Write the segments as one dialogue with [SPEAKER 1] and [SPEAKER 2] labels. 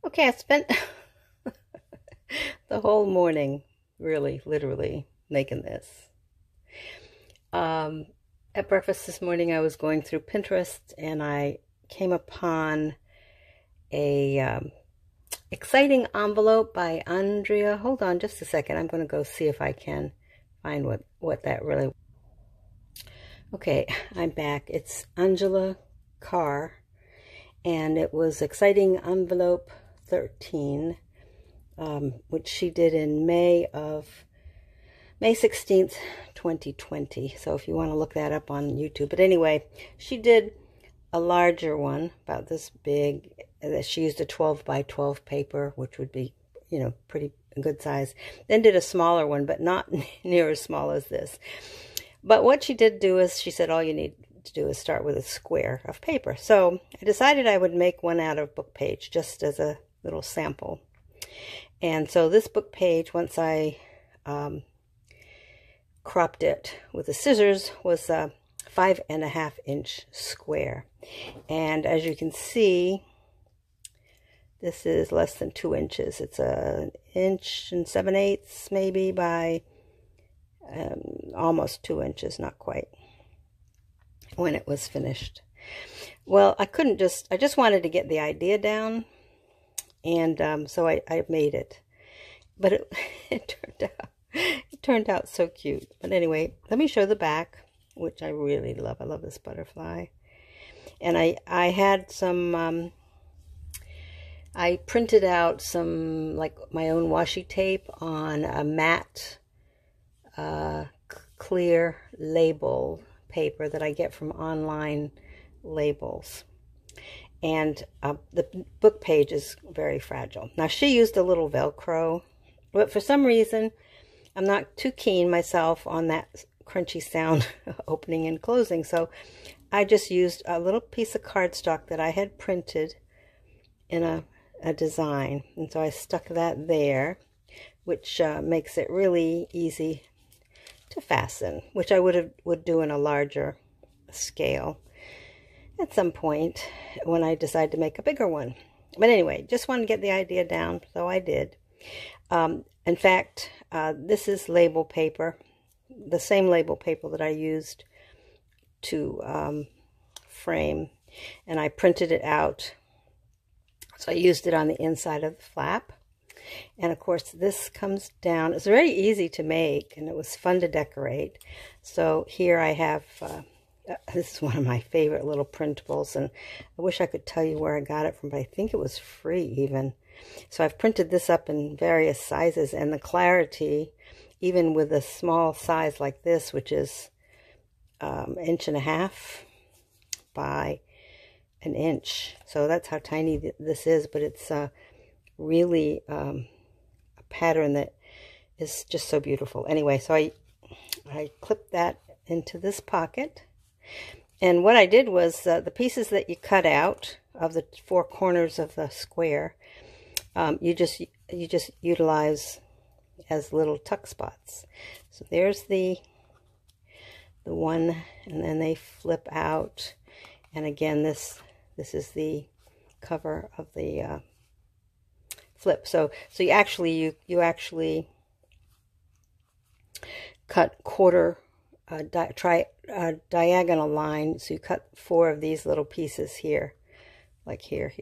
[SPEAKER 1] Okay, I spent the whole morning, really, literally, making this. Um, at breakfast this morning, I was going through Pinterest and I came upon a exciting envelope by Andrea. Hold on just a second. I'm going to go see if I can find what that really. Okay, I'm back. It's Angela Carr, and it was exciting envelope 13. Which she did in May 16th, 2020. So if you want to look that up on YouTube. But anyway, she did a larger one, about this big, that she used a 12 by 12 paper, which would be, pretty good size. Then did a smaller one, but not near as small as this. But what she did do is, she said all you need to do is start with a square of paper. So I decided I would make one out of book page, just as a little sample. And so this book page, once I cropped it with the scissors, was a 5.5-inch square. And as you can see, this is less than 2 inches. It's an 1 7/8 maybe by almost 2 inches, not quite, when it was finished. Well, I just wanted to get the idea down. And so I made it, but it turned out so cute. But anyway, let me show the back, which I really love. I love this butterfly. And I had some, I printed out some, like, my own washi tape on a matte, clear label paper that I get from online labels. And the book page is very fragile. Now, she used a little Velcro, but for some reason, I'm not too keen myself on that crunchy sound opening and closing. So I just used a little piece of cardstock that I had printed in a design. And so I stuck that there, which makes it really easy to fasten, which I would do in a larger scale at some point when I decide to make a bigger one. But anyway, just wanted to get the idea down, so I did. In fact, this is label paper, the same label paper that I used to frame, and I printed it out. So I used it on the inside of the flap. And of course, this comes down. It's very easy to make, and it was fun to decorate. So here I have this is one of my favorite little printables, and I wish I could tell you where I got it from, but I think it was free even. So I've printed this up in various sizes, and the clarity, even with a small size like this, which is 1.5 inches by 1 inch. So that's how tiny this is, but it's really a pattern that is just so beautiful. Anyway, so I clipped that into this pocket. And what I did was the pieces that you cut out of the 4 corners of the square, you just utilize as little tuck spots. So there's the one, and then they flip out. And again, this is the cover of the flip. So you actually cut quarter. Diagonal line, so you cut 4 of these little pieces here, like here,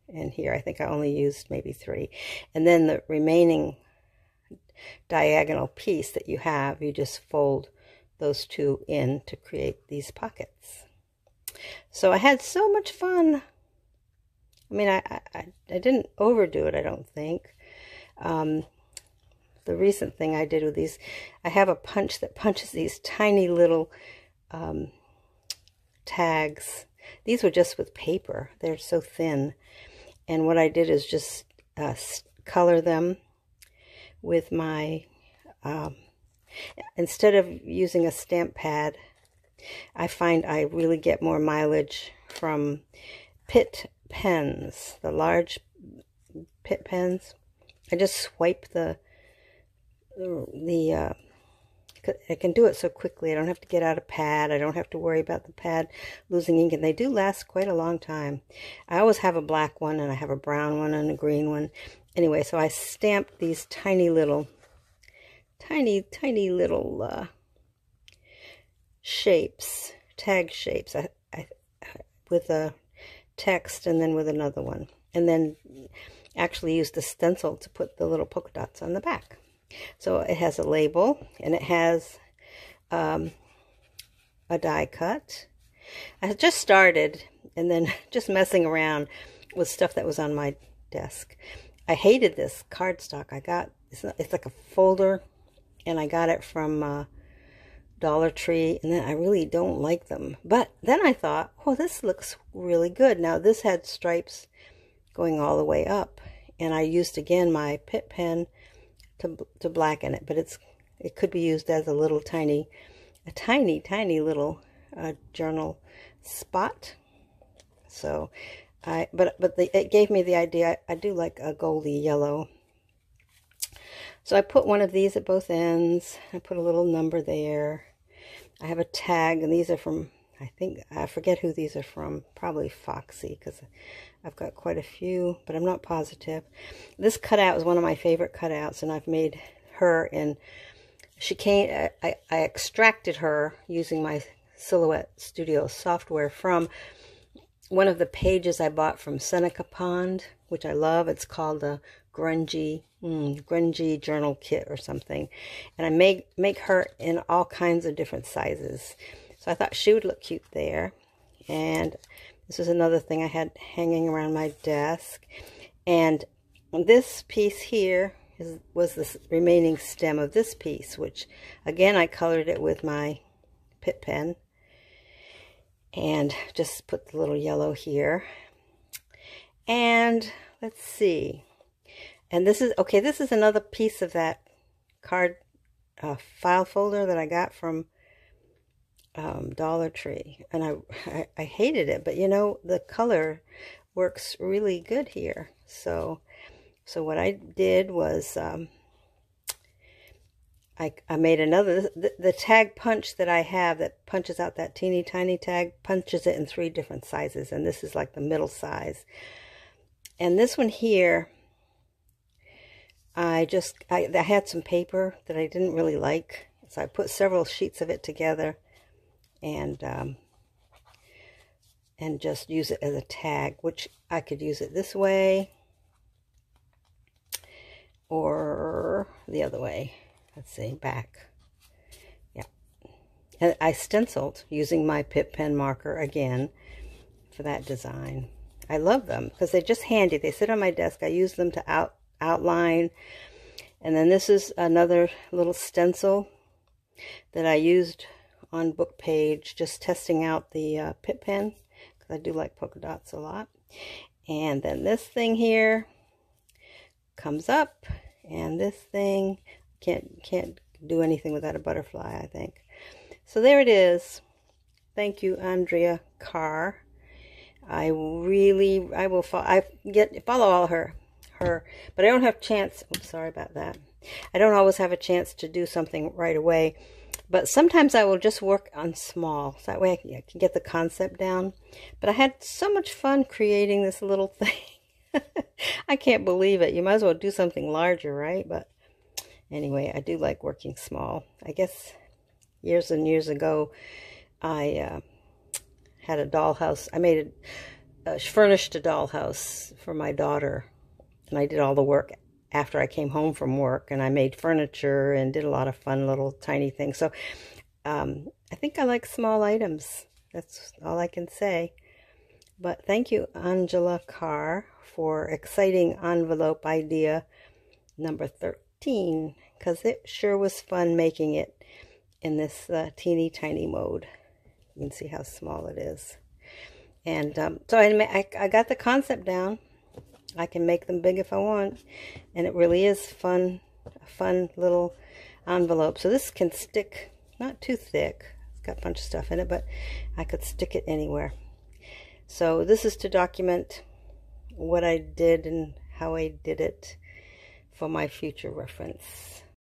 [SPEAKER 1] and here. I think I only used maybe 3. And then the remaining diagonal piece that you have, you just fold those 2 in to create these pockets. So I had so much fun. I mean, I didn't overdo it, I don't think. The recent thing I did with these, I have a punch that punches these tiny little tags. These were just with paper. They're so thin. And what I did is just color them with my, instead of using a stamp pad, I find I really get more mileage from Pitt pens, the large Pitt pens. I just swipe the I can do it so quickly. I don't have to get out a pad. I don't have to worry about the pad losing ink, and they do last quite a long time. I always have a black one, and I have a brown one and a green one. Anyway, so I stamped these tiny little shapes, tag shapes, with a text and then with another one. And then actually used the stencil to put the little polka dots on the back. So it has a label, and it has a die cut. I had just started, and then just messing around with stuff that was on my desk. I hated this cardstock. I got, it's like a folder, and I got it from Dollar Tree, and then I really don't like them. But then I thought, oh, this looks really good. Now this had stripes going all the way up, and I used again my Pitt pen to blacken it, but it could be used as a little tiny little journal spot. So it gave me the idea. I do like a goldy yellow. So I put one of these at both ends. I put a little number there. I have a tag, and these are from, I forget who these are from. Probably Foxy, because I've got quite a few, but I'm not positive. This cutout is one of my favorite cutouts, and I've made her in, I extracted her using my Silhouette Studio software from one of the pages I bought from Seneca Pond, which I love. It's called the Grungy Journal Kit or something. And I make her in all kinds of different sizes. So I thought she would look cute there. And this is another thing I had hanging around my desk. And this piece here was the remaining stem of this piece, which again I colored it with my Pitt pen. And just put the little yellow here. And let's see. And this is, okay, this is another piece of that card file folder that I got from Dollar Tree. And I hated it, but you know, the color works really good here. So what I did was I made another, the tag punch that I have that punches out that teeny tiny tag, punches it in 3 different sizes, and this is like the middle size. And this one here, I had some paper that I didn't really like, so I put several sheets of it together and just use it as a tag, which I could use it this way or the other way. Let's see, back. Yeah. And I stenciled using my Pitt pen marker again for that design. I love them because they're just handy. They sit on my desk. I use them to outline. And then this is another little stencil that I used on book page, just testing out the Pitt pen because I do like polka dots a lot. And then this thing here comes up, and this thing can't do anything without a butterfly, I think. So there it is. Thank you, Andrea Kerr. I will follow all her, but I don't have a chance. Oops, sorry about that. I don't always have a chance to do something right away, but sometimes I will just work on small, so that way I can get the concept down. But I had so much fun creating this little thing. I can't believe it. You might as well do something larger, right? But anyway, I do like working small. I guess years and years ago, I had a dollhouse. I furnished a dollhouse for my daughter, and I did all the work after I came home from work, and I made furniture and did a lot of fun little tiny things. So I think I like small items. That's all I can say. But thank you, Angela Kerr, for exciting envelope idea number 13, because it sure was fun making it in this teeny tiny mode. You can see how small it is. And so I got the concept down. I can make them big if I want, and it really is fun, a fun little envelope. So this can stick, not too thick. It's got a bunch of stuff in it, but I could stick it anywhere. So this is to document what I did and how I did it for my future reference.